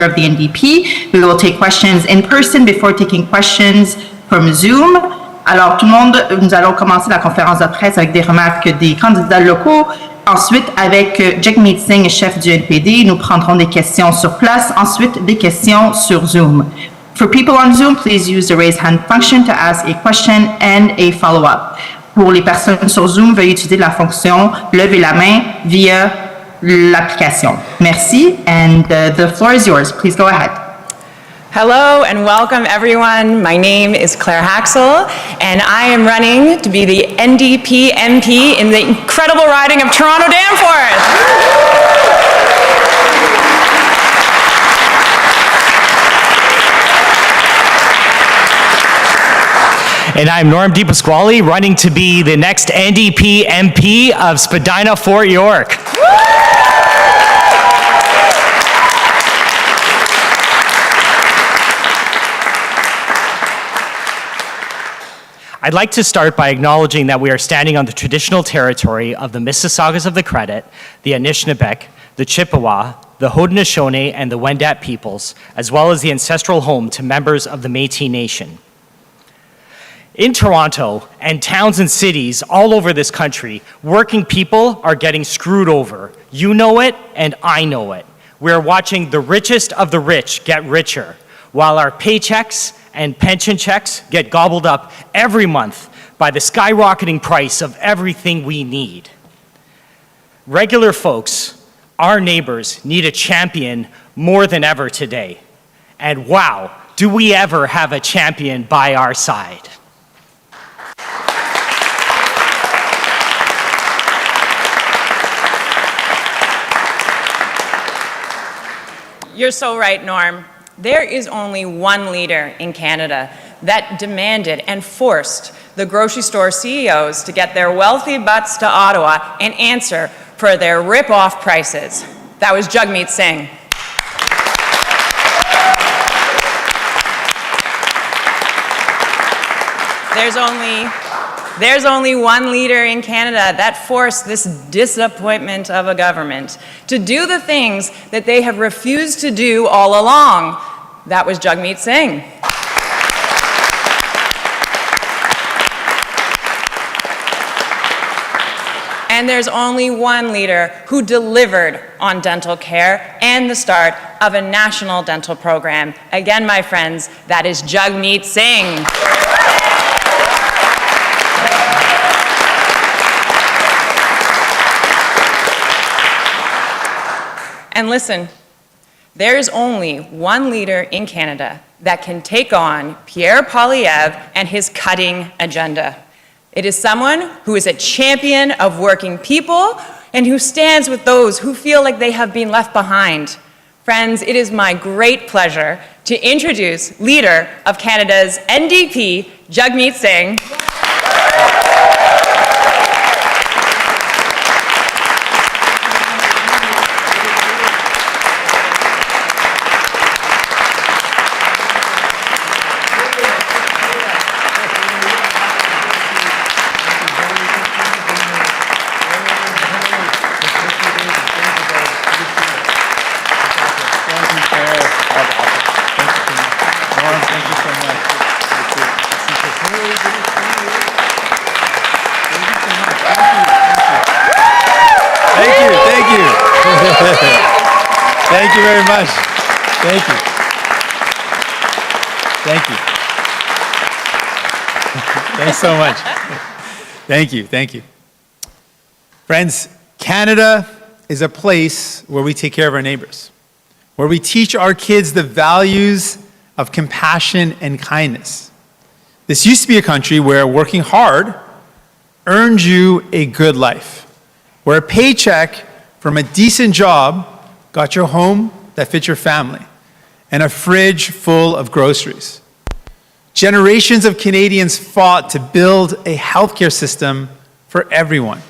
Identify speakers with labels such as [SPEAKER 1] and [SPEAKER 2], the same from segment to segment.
[SPEAKER 1] of the NDP. We will take questions in person before taking questions from Zoom. Alors, tout le monde, nous allons commencer la conférence de presse avec des remarques des candidats locaux. Ensuite, avec Jagmeet Singh, chef du NPD, nous prendrons des questions sur place. Ensuite, des questions sur Zoom. For people on Zoom, please use the raise hand function to ask a question and a follow-up. Pour les personnes sur Zoom, veuillez utiliser la fonction lever la main via l'application. Merci, and the floor is yours. Please go ahead.
[SPEAKER 2] Hello and welcome everyone. My name is Claire Haxel and I am running to be the NDP MP in the incredible riding of Toronto Danforth.
[SPEAKER 3] And I'm Norm DiPasquale, running to be the next NDP MP of Spadina, Fort York. I'd like to start by acknowledging that we are standing on the traditional territory of the Mississaugas of the Credit, the Anishinaabeg, the Chippewa, the Haudenosaunee, and the Wendat peoples, as well as the ancestral home to members of the Métis Nation. In Toronto and towns and cities all over this country, working people are getting screwed over. You know it, and I know it. We're watching the richest of the rich get richer, while our paychecks and pension checks get gobbled up every month by the skyrocketing price of everything we need. Regular folks, our neighbors, need a champion more than ever today. And wow, do we ever have a champion by our side.
[SPEAKER 2] You're so right, Norm. There is only one leader in Canada that demanded and forced the grocery store CEOs to get their wealthy butts to Ottawa and answer for their rip-off prices. That was Jagmeet Singh. There's only one leader in Canada that forced this disappointment of a government to do the things that they have refused to do all along. That was Jagmeet Singh. And there's only one leader who delivered on dental care and the start of a national dental program. Again, my friends, that is Jagmeet Singh. And listen, there is only one leader in Canada that can take on Pierre Poilievre and his cutting agenda. It is someone who is a champion of working people and who stands with those who feel like they have been left behind. Friends, it is my great pleasure to introduce leader of Canada's NDP, Jagmeet Singh.
[SPEAKER 4] Thank you very much. Thank you. Thank you. Thanks so much. Thank you. Thank you. Friends, Canada is a place where we take care of our neighbors, where we teach our kids the values of compassion and kindness. This used to be a country where working hard earned you a good life, where a paycheck from a decent job got you a home that fit your family and a fridge full of groceries. Generations of Canadians fought to build a healthcare system for everyone,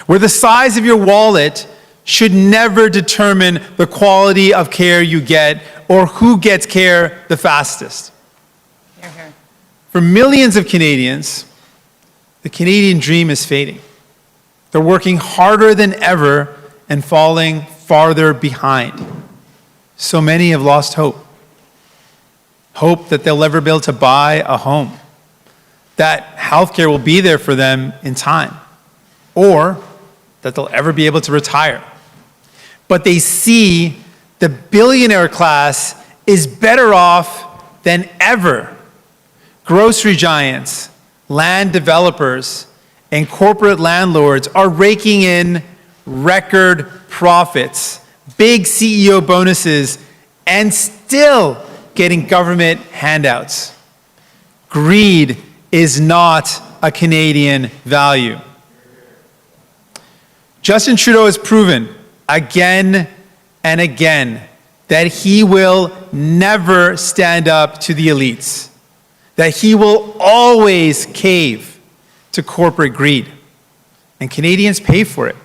[SPEAKER 4] where the size of your wallet should never determine the quality of care you get or who gets care the fastest.
[SPEAKER 2] Here, here.
[SPEAKER 4] For millions of Canadians, the Canadian dream is fading. They're working harder than ever and falling farther behind. So many have lost hope. Hope that they'll ever be able to buy a home, that healthcare will be there for them in time, or that they'll ever be able to retire. But they see the billionaire class is better off than ever. Grocery giants, land developers, and corporate landlords are raking in record profits, big CEO bonuses, and still getting government handouts. Greed is not a Canadian value. Justin Trudeau has proven again and again that he will never stand up to the elites, that he will always cave to corporate greed. And Canadians pay for it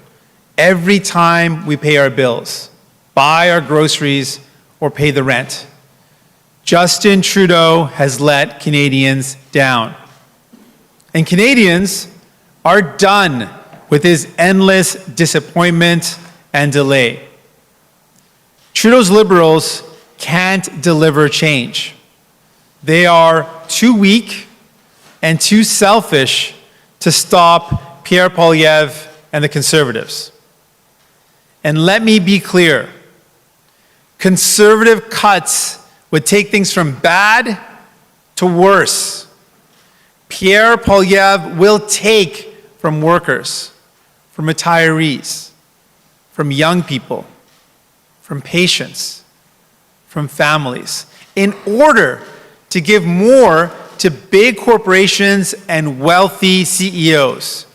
[SPEAKER 4] every time we pay our bills, buy our groceries, or pay the rent. Justin Trudeau has let Canadians down. And Canadians are done with his endless disappointment and delay. Trudeau's Liberals can't deliver change. They are too weak and too selfish to stop Pierre Poilievre and the Conservatives. And let me be clear, Conservative cuts would take things from bad to worse. Pierre Poilievre will take from workers, from retirees, from young people, from patients, from families, in order to give more to big corporations and wealthy CEOs.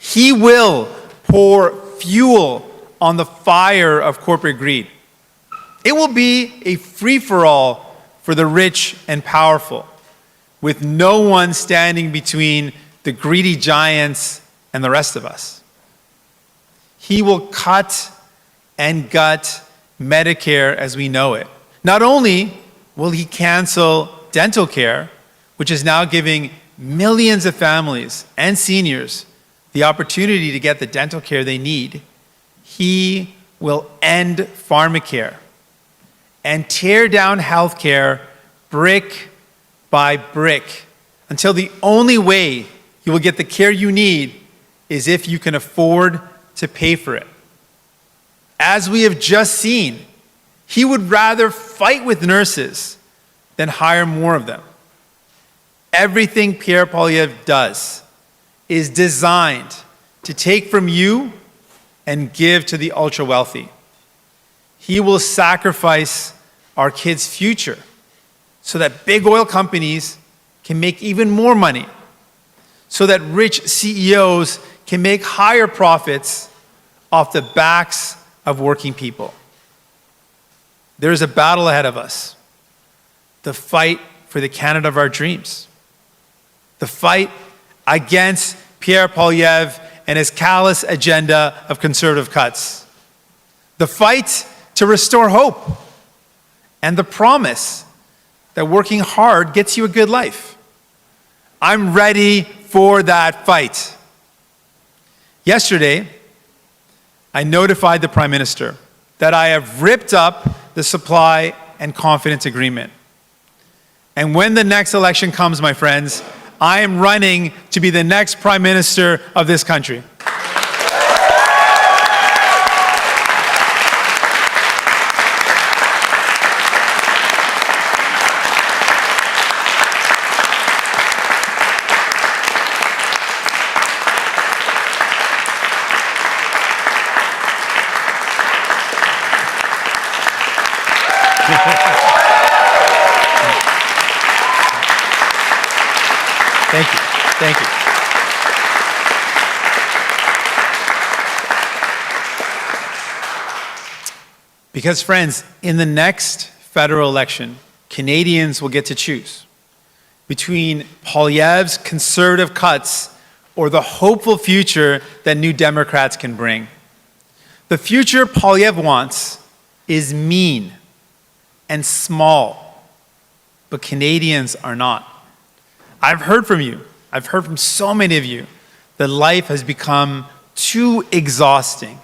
[SPEAKER 4] He will pour fuel on the fire of corporate greed. It will be a free-for-all for the rich and powerful, with no one standing between the greedy giants and the rest of us. He will cut and gut Medicare as we know it. Not only will he cancel dental care, which is now giving millions of families and seniors the opportunity to get the dental care they need, he will end pharmacare and tear down healthcare brick by brick until the only way you will get the care you need is if you can afford to pay for it. As we have just seen, he would rather fight with nurses than hire more of them. Everything Pierre Poilievre does is designed to take from you and give to the ultra-wealthy. He will sacrifice our kids' future so that big oil companies can make even more money, so that rich CEOs can make higher profits off the backs of working people. There is a battle ahead of us, the fight for the Canada of our dreams, the fight against Pierre Poilievre and his callous agenda of conservative cuts, the fight to restore hope, and the promise that working hard gets you a good life. I'm ready for that fight. Yesterday, I notified the Prime Minister that I have ripped up the supply and confidence agreement. And when the next election comes, my friends, I am running to be the next Prime Minister of this country. Thank you. Thank you. Because, friends, in the next federal election, Canadians will get to choose between Poilievre's conservative cuts or the hopeful future that New Democrats can bring. The future Poilievre wants is mean and small, but Canadians are not. I've heard from you, I've heard from so many of you, that life has become too exhausting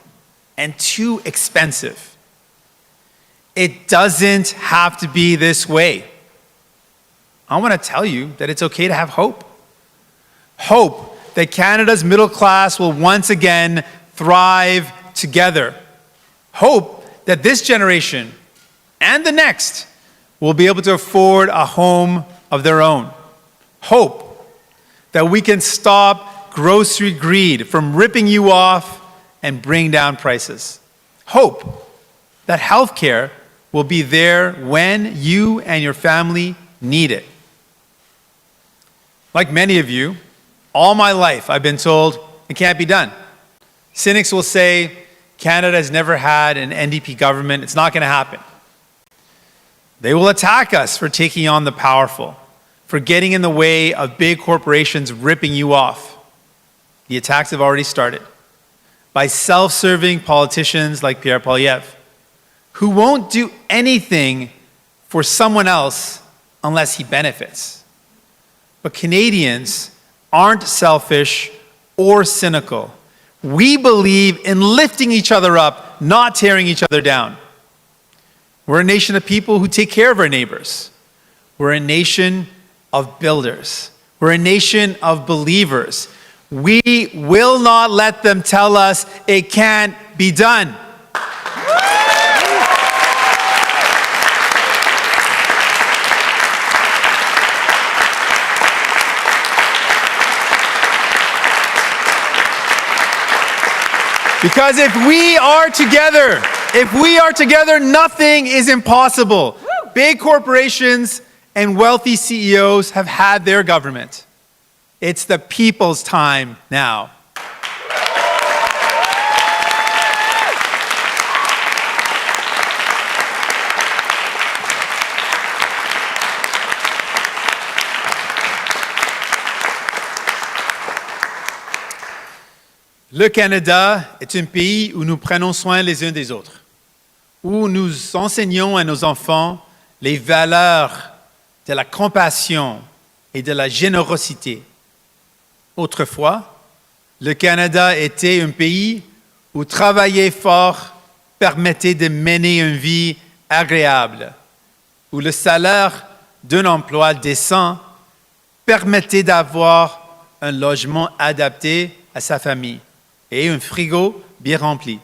[SPEAKER 4] and too expensive. It doesn't have to be this way. I want to tell you that it's okay to have hope. Hope that Canada's middle class will once again thrive together. Hope that this generation and the next will be able to afford a home of their own. Hope that we can stop grocery greed from ripping you off and bring down prices. Hope that healthcare will be there when you and your family need it. Like many of you, all my life I've been told it can't be done. Cynics will say Canada has never had an NDP government, it's not going to happen. They will attack us for taking on the powerful, for getting in the way of big corporations ripping you off. The attacks have already started by self-serving politicians like Pierre Poilievre, who won't do anything for someone else unless he benefits. But Canadians aren't selfish or cynical. We believe in lifting each other up, not tearing each other down. We're a nation of people who take care of our neighbors. We're a nation of builders. We're a nation of believers. We will not let them tell us it can't be done. Because if we are together, nothing is impossible. Big corporations and wealthy CEOs have had their government. It's the people's time now. Le Canada est un pays où nous prenons soin les uns des autres, où nous enseignons à nos enfants les valeurs de la compassion et de la générosité. Autrefois, le Canada était un pays où travailler fort permettait de mener une vie agréable, où le salaire d'un emploi décent permettait d'avoir un logement adapté à sa famille et un frigo bien rempli,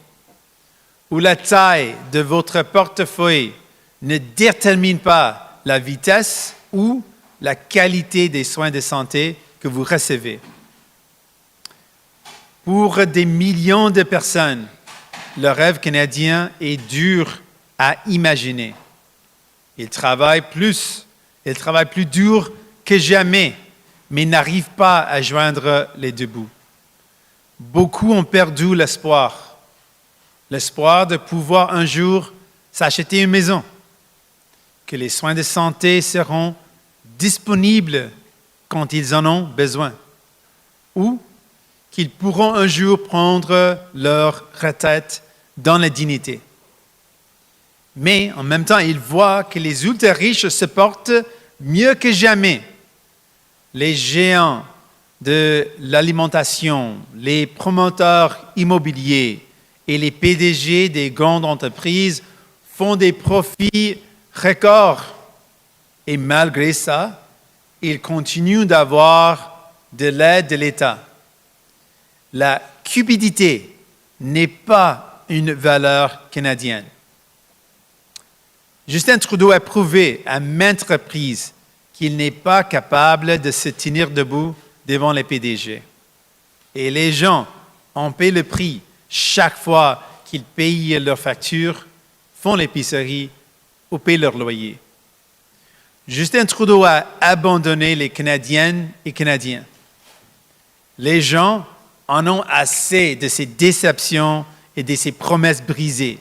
[SPEAKER 4] où la taille de votre portefeuille ne détermine pas la vitesse ou la qualité des soins de santé que vous recevez. Pour des millions de personnes, le rêve canadien est dur à imaginer. Ils travaillent plus dur que jamais, mais n'arrivent pas à joindre les deux bouts. Beaucoup ont perdu l'espoir de pouvoir un jour s'acheter une maison, que les soins de santé seront disponibles quand ils en ont besoin, ou qu'ils pourront un jour prendre leur retraite dans la dignité. Mais en même temps, ils voient que les ultra-riches se portent mieux que jamais. Les géants de l'alimentation, les promoteurs immobiliers et les PDG des grandes entreprises font des profits records. Et malgré ça, ils continuent d'avoir de l'aide de l'État. La cupidité n'est pas une valeur canadienne. Justin Trudeau a prouvé à maintes reprises qu'il n'est pas capable de se tenir debout devant les PDG. Et les gens en paient le prix chaque fois qu'ils payent leurs factures, font l'épicerie ou payent leur loyer. Justin Trudeau a abandonné les Canadiennes et Canadiens. Les gens en ont assez de ces déceptions et de ces promesses brisées.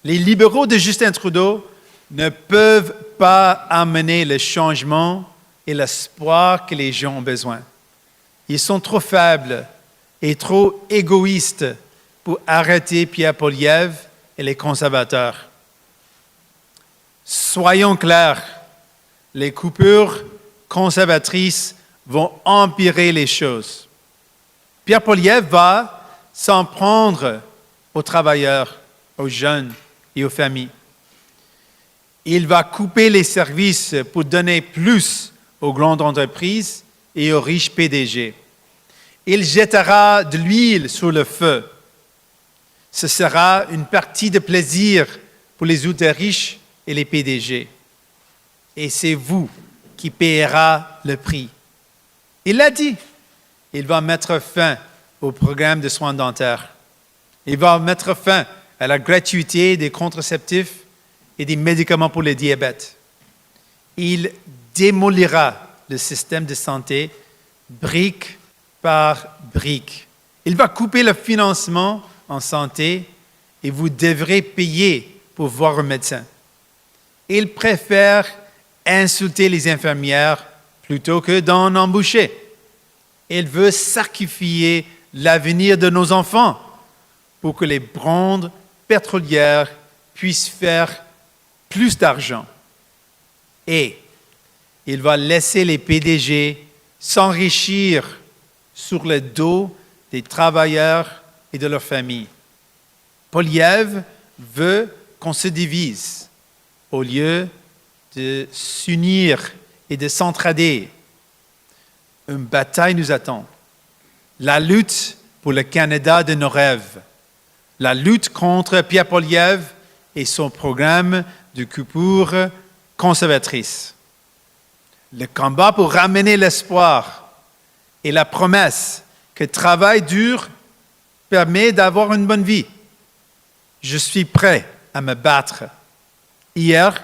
[SPEAKER 4] Les libéraux de Justin Trudeau ne peuvent pas amener le changement et l'espoir que les gens ont besoin. Ils sont trop faibles et trop égoïstes pour arrêter Pierre Poilievre et les conservateurs. Soyons clairs, les coupures conservatrices vont empirer les choses. Pierre Poilievre va s'en prendre aux travailleurs, aux jeunes et aux familles. Il va couper les services pour donner plus aux grandes entreprises et aux riches PDG. Il jettera de l'huile sur le feu. Ce sera une partie de plaisir pour les ultra-riches et les PDG. Et c'est vous qui payera le prix. Il l'a dit. Il va mettre fin au programme de soins dentaires. Il va mettre fin à la gratuité des contraceptifs et des médicaments pour le diabète. Il démolira le système de santé brique par brique. Il va couper le financement en santé et vous devrez payer pour voir un médecin. Il préfère insulter les infirmières plutôt que d'en embaucher. Il veut sacrifier l'avenir de nos enfants pour que les grandes pétrolières puissent faire plus d'argent. Et il va laisser les PDG s'enrichir sur le dos des travailleurs et de leurs familles. Poliev veut qu'on se divise au lieu de s'unir et de s'entraider. Une bataille nous attend. La lutte pour le Canada de nos rêves. La lutte contre Pierre Poilievre et son programme de coupure conservatrice. Le combat pour ramener l'espoir et la promesse que travail dur permet d'avoir une bonne vie. Je suis prêt à me battre. Hier,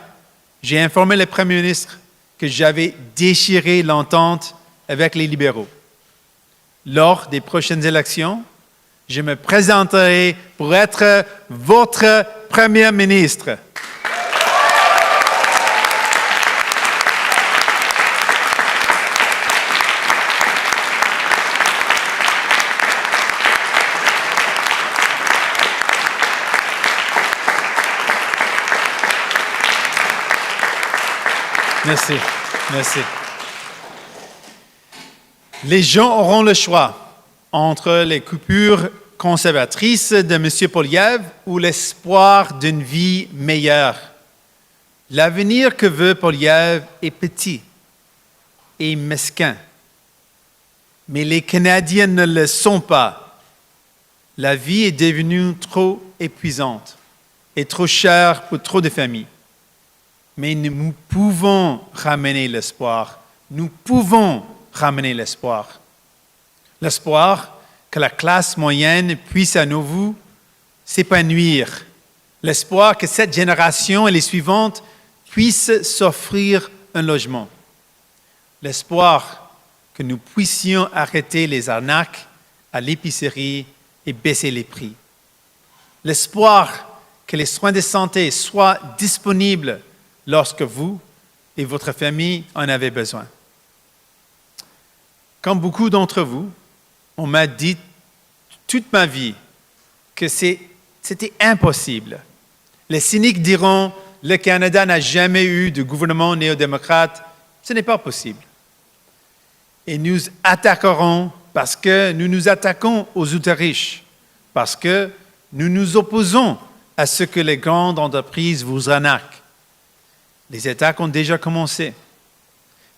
[SPEAKER 4] j'ai informé le Premier ministre que j'avais déchiré l'entente avec les libéraux. Lors des prochaines élections, je me présenterai pour être votre Premier ministre. Merci, merci. Les gens auront le choix entre les coupures conservatrices de M. Poilievre ou l'espoir d'une vie meilleure. L'avenir que veut Poilievre est petit et mesquin. Mais les Canadiens ne le sont pas. La vie est devenue trop épuisante et trop chère pour trop de familles. Mais nous pouvons ramener l'espoir. Nous pouvons ramener l'espoir. L'espoir que la classe moyenne puisse à nouveau s'épanouir. L'espoir que cette génération et les suivantes puissent s'offrir un logement. L'espoir que nous puissions arrêter les arnaques à l'épicerie et baisser les prix. L'espoir que les soins de santé soient disponibles lorsque vous et votre famille en avez besoin. Comme beaucoup d'entre vous, on m'a dit toute ma vie que c'était impossible. Les cyniques diront « Le Canada n'a jamais eu de gouvernement néo-démocrate ». Ce n'est pas possible. Et nous attaquerons parce que nous nous attaquons aux ultra-riches, parce que nous nous opposons à ce que les grandes entreprises vous arnaquent. Les attaques ont déjà commencé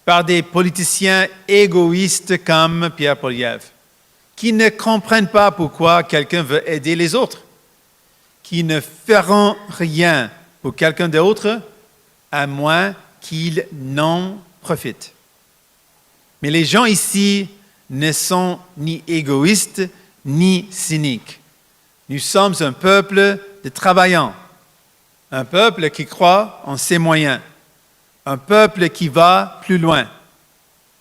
[SPEAKER 4] par des politiciens égoïstes comme Pierre Poilievre, qui ne comprennent pas pourquoi quelqu'un veut aider les autres, qui ne feront rien pour quelqu'un d'autre à moins qu'il n'en profite. Mais les gens ici ne sont ni égoïstes ni cyniques. Nous sommes un peuple de travaillants. Un peuple qui croit en ses moyens. Un peuple qui va plus loin.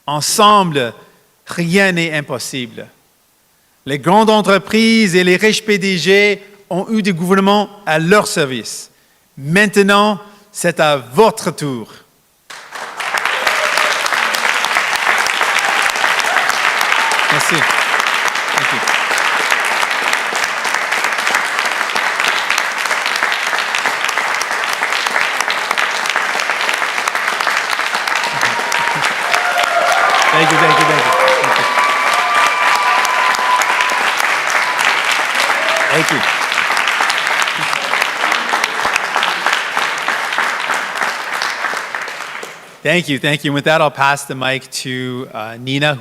[SPEAKER 4] Ensemble, rien n'est impossible. Les grandes entreprises et les riches PDG ont eu des gouvernements à leur service. Maintenant, c'est à votre tour. Merci. Merci. Thank you, thank you, thank you. Thank you. Thank you, thank you. And with that, I'll pass the mic to Nina.